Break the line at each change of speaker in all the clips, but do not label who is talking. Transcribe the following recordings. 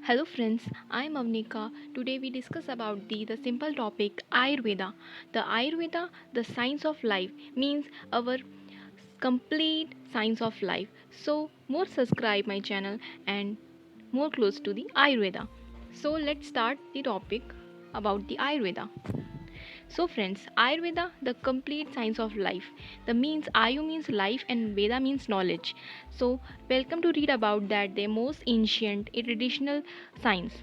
Hello friends, I am Avnika. Today we discuss about the simple topic Ayurveda. The Ayurveda, the science of life, means our complete science of life. So more subscribe my channel and more close to the Ayurveda. So let's start the topic about the Ayurveda. So friends, Ayurveda, the complete science of life. The means Ayu means life and Veda means knowledge. So welcome to read about that the most ancient, a traditional science.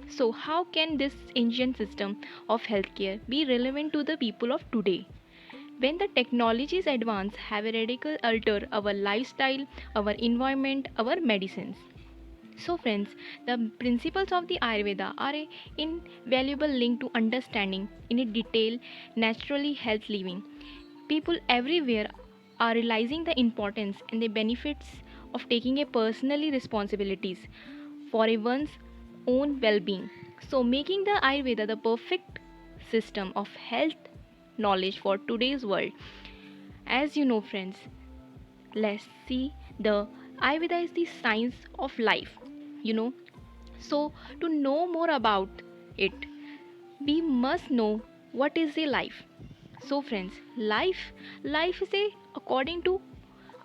So how can this ancient system of healthcare be relevant to the people of today? When the technologies advance have a radical alter our lifestyle, our environment, our medicines. So, friends, the principles of the Ayurveda are a invaluable link to understanding in a detailed, naturally health living. People everywhere are realizing the importance and the benefits of taking a personally responsibilities for a one's own well-being. So, making the Ayurveda the perfect system of health knowledge for today's world. As you know, friends, let's see the Ayurveda is the science of life. You know, so, to know more about it, we must know what is a life. So, friends, life is a according to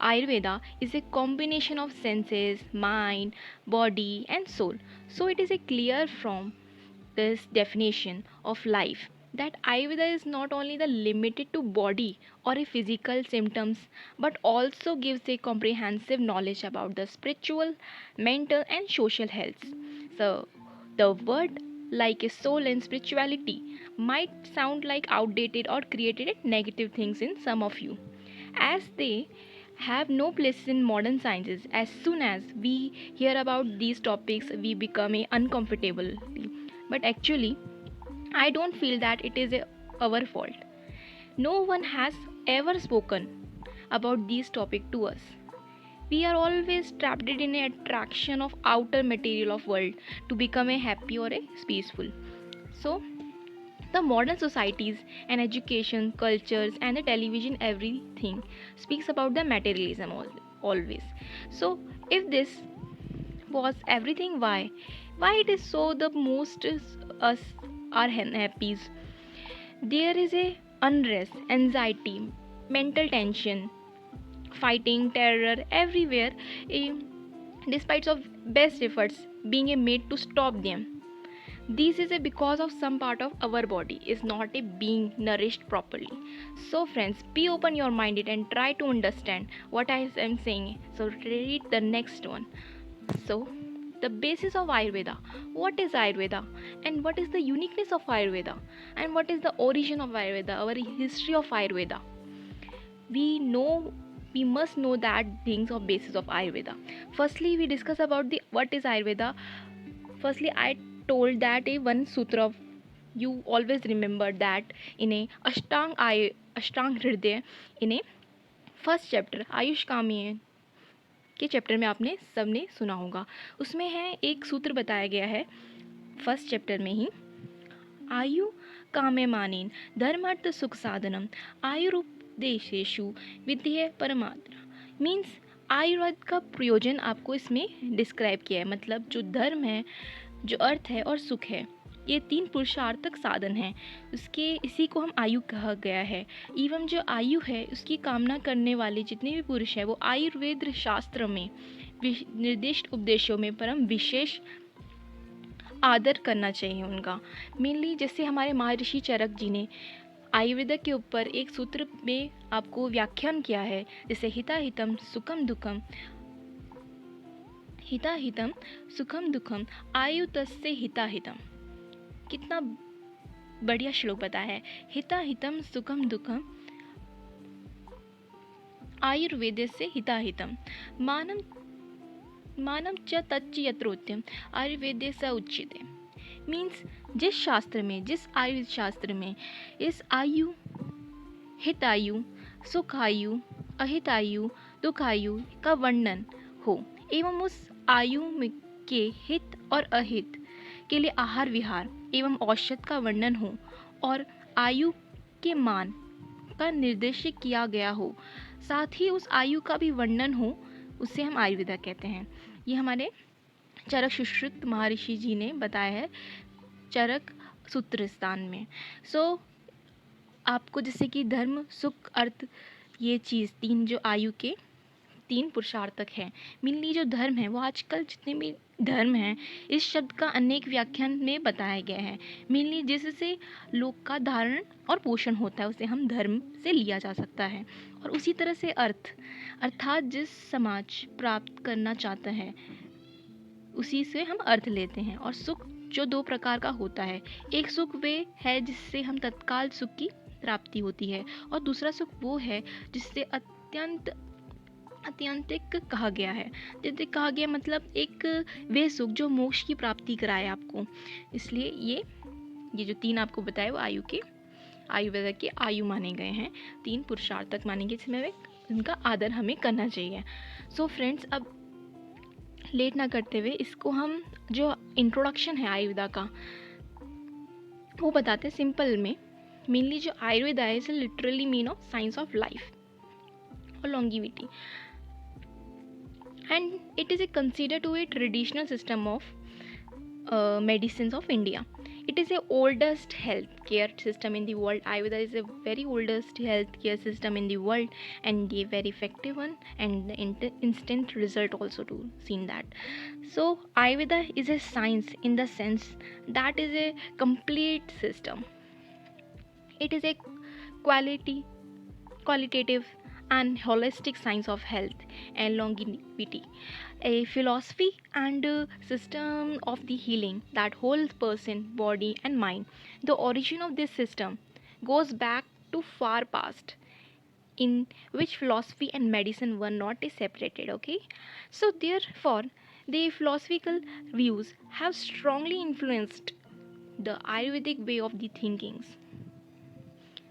Ayurveda is a combination of senses, mind, body, and soul. So, it is a clear from this definition of life that Ayurveda is not only the limited to body or a physical symptoms but also gives a comprehensive knowledge about the spiritual, mental and social health. So the word like a soul and spirituality might sound like outdated or created negative things in some of you as they have no place in modern sciences. As soon as we hear about these topics we become uncomfortable, but actually I don't feel that it is our fault. No one has ever spoken about this topic to us. We are always trapped in a attraction of outer material of world to become a happy or a peaceful. So the modern societies and education, cultures and the television everything speaks about the materialism always. So if this was everything, why it is so the most is us are happy. There is a unrest, anxiety, mental tension, fighting, terror everywhere, eh, despite of best efforts being made to stop them. This is a because of some part of our body is not a being nourished properly. So friends, be open your minded and try to understand what I am saying. So read the next one. So the basis of Ayurveda. What is Ayurveda? And what is the uniqueness of Ayurveda? And what is the origin of Ayurveda? Our history of Ayurveda. We know we must know that things of basis of Ayurveda. Firstly, we discuss about the what is Ayurveda. Firstly, I told that a one sutra of you always remember that in a Ashtang Hriday in a first chapter Ayush कामी के chapter में आपने सबने सुना होगा. उसमें है एक सूत्र बताया गया है फर्स्ट चैप्टर में ही. आयु कामे मानेन धर्मार्थ सुख साधनम आयुरुपदेशेषु विद्ये परमात्मा. मीन्स आयुर्वेद का प्रयोजन आपको इसमें डिस्क्राइब किया है. मतलब जो धर्म है, जो अर्थ है और सुख है, ये तीन पुरुषार्थक साधन हैं. उसके इसी को हम आयु कहा गया है. एवं जो आयु है उसकी कामना करने वाले जितने भी पुरुष हैं वो आयुर्वेद शास्त्र में निर्दिष्ट उपदेशों में परम विशेष आदर करना चाहिए उनका. मेनली जैसे हमारे महर्षि चरक जी ने आयुर्वेद के ऊपर एक सूत्र में आपको व्याख्यान किया है, जैसे हिताहितम सुखम दुखम, हिताहितम सुखम दुखम आयुतस्य हिताहितम. कितना बढ़िया श्लोक बताया है. हिताहितम सुखम दुखम आयुर्वेद से हिताहितम मानम मानम च तच्च यत्रोत्यम आयुर्वेद स उच्यते. मीन्स जिस शास्त्र में, जिस आयुर्वेद शास्त्र में इस आयु, हितायु, सुखायु, अहितायु, दुखायु का वर्णन हो एवं उस आयु के हित और अहित के लिए आहार विहार एवं औषध का वर्णन हो और आयु के मान का निर्देश किया गया हो, साथ ही उस आयु का भी वर्णन हो, उसे हम आयुर्वेदा कहते हैं. ये हमारे चरक सुश्रुत महर्षि जी ने बताया है चरक सूत्र स्थान में। सो आपको जैसे कि धर्म, सुख, अर्थ, ये चीज़ तीन जो आयु के तीन पुरुषार्थक हैं। मेनली जो धर्म है वो आजकल जितने भी धर्म हैं इस शब्द का अनेक व्याख्यान में बताया गया है। मेनली जिससे लोक का धारण और पोषण होता है उसे हम धर्म से लिया जा सकता है। और उसी तरह से अर्थ अर्थात जिस समाज प्राप्त करना चाहता है उसी से हम अर्थ लेते हैं। और सुख जो दो प्रकार का होता है, एक सुख वे है जिससे हम तत्काल सुख की प्राप्ति होती है और दूसरा सुख वो है जिससे अत्यंतिक कहा गया है। अत्यंतिक कहा गया मतलब एक वे सुख जो मोक्ष की प्राप्ति कराए आपको। इसलिए ये जो तीन आपको बताए वो आयुर्वेद के आयु माने गए हैं, तीन पुरुषार्थक माने गए जिसमें इनका आदर हमें करना चाहिए। सो फ्रेंड्स, अब लेट ना करते हुए इसको हम जो इंट्रोडक्शन है आयुर्वेदा का वो बताते हैं सिंपल में। मेनली जो आयुर्वेदा है इसे literally mean of science of life और longevity, and it is considered to be a traditional system of medicines of India. It is the oldest healthcare system in the world. Ayurveda is a very oldest healthcare system in the world and a very effective one, and the instant result also to seen that. So Ayurveda is a science in the sense that is a complete system. It is a qualitative and holistic science of health and longevity, a philosophy and system of the healing that holds person, body and mind. The origin of this system goes back to far past, in which philosophy and medicine were not separated. Okay, so therefore the philosophical views have strongly influenced the Ayurvedic way of the thinkings.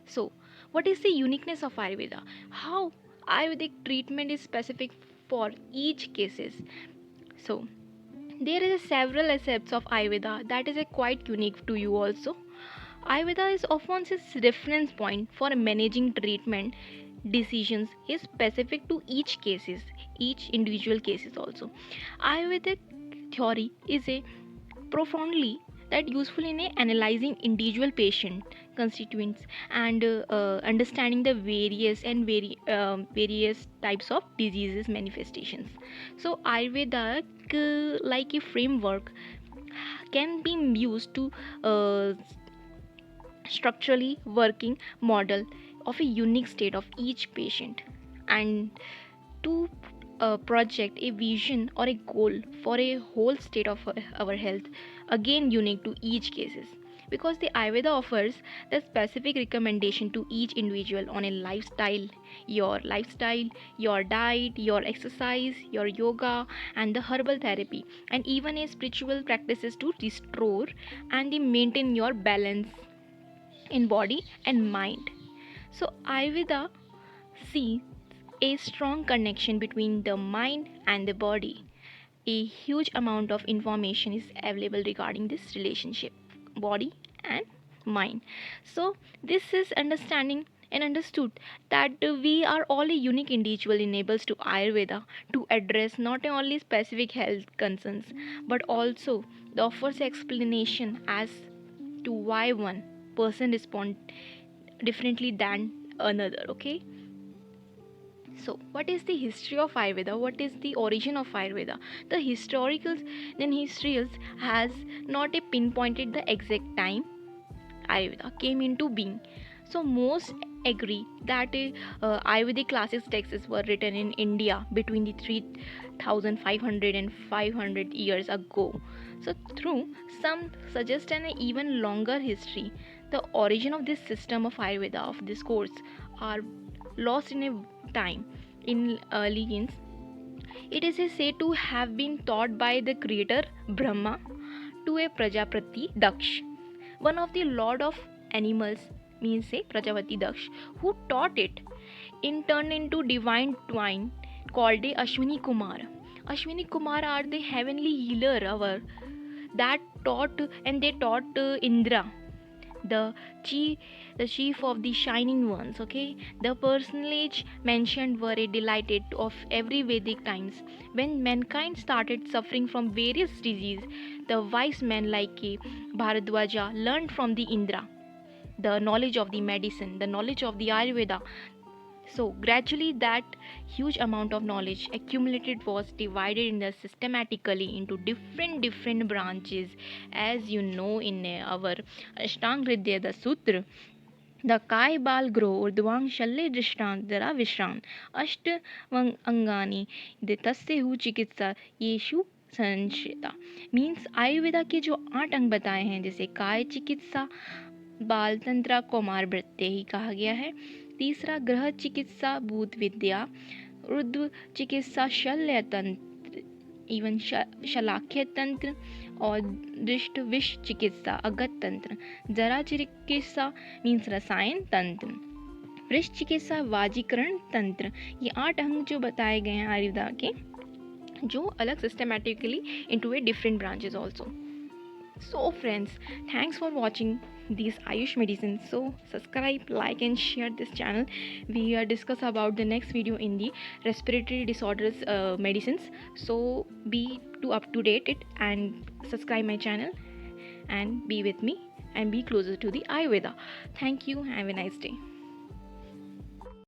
So what is the uniqueness of Ayurveda? How Ayurvedic treatment is specific for each cases. So there is several aspects of Ayurveda that is quite unique to you also. Ayurveda is often its reference point for managing treatment decisions is specific to each individual cases also. Ayurvedic theory is a profoundly that useful in analyzing individual patient constituents and understanding the various types of diseases manifestations. So Ayurveda like a framework can be used to structurally working model of a unique state of each patient and to project a vision or a goal for a whole state of our health, again unique to each cases, because the Ayurveda offers the specific recommendation to each individual on a lifestyle, your diet, your exercise, your yoga and the herbal therapy, and even a spiritual practices to restore and maintain your balance in body and mind. So Ayurveda sees a strong connection between the mind and the body. A huge amount of information is available regarding this relationship, body and mind. So this is understanding and understood that we are all a unique individual enables to Ayurveda to address not only specific health concerns but also the offers explanation as to why one person respond differently than another. Okay, so what is the history of Ayurveda? What is the origin of Ayurveda? The historians has not a pinpointed the exact time Ayurveda came into being. So most agree that Ayurvedic classic texts were written in India between the 3500 and 500 years ago. So through some suggest an even longer history. The origin of this system of Ayurveda of this course are lost in a time in legends. It is said to have been taught by the creator Brahma to a Prajapati Daksh, one of the lord of animals, means a Prajapati Daksh, who taught it in turn into divine twine called a Ashwini Kumar. Ashwini Kumar are the heavenly healer that taught Indra the chief the chief of the shining ones. Okay, the personage mentioned were a delighted of every Vedic times. When mankind started suffering from various diseases, the wise men like Bharadwaja learned from the Indra the knowledge of the medicine, the knowledge of the Ayurveda. So gradually that huge amount of knowledge accumulated was divided in the systematically into different branches. As you know, in our Ashtang Hridaya the Sutra, the Kai Bal Gro Urdhwang Shalle Drishtant Dara Vishrant Asht Angani de Tasse Hu Chikitsa Yeshu Sanchita means Ayurveda के जो 8 अंग बताए हैं, जैसे काय चिकित्सा, बाल तंत्रा कौमार वृत्ते ही कहा गया है। तीसरा ग्रह चिकित्सा भूत विद्या, रुद्र चिकित्सा शल्य तंत्र इवन शलाख्य तंत्र, और दृष्ट विष चिकित्सा अगत तंत्र, जरा चिकित्सा मीन्स रसायन तंत्र, वृष चिकित्सा वाजीकरण तंत्र। ये 8 अंग जो बताए गए हैं आयुर्वेदा के, जो अलग systematically into a different branches also. So friends, thanks for watching these Ayush medicines. So subscribe, like and share this channel. We discuss about the next video in the respiratory disorders medicines. So be up to date it and subscribe my channel and be with me and be closer to the Ayurveda. Thank you. Have a nice day.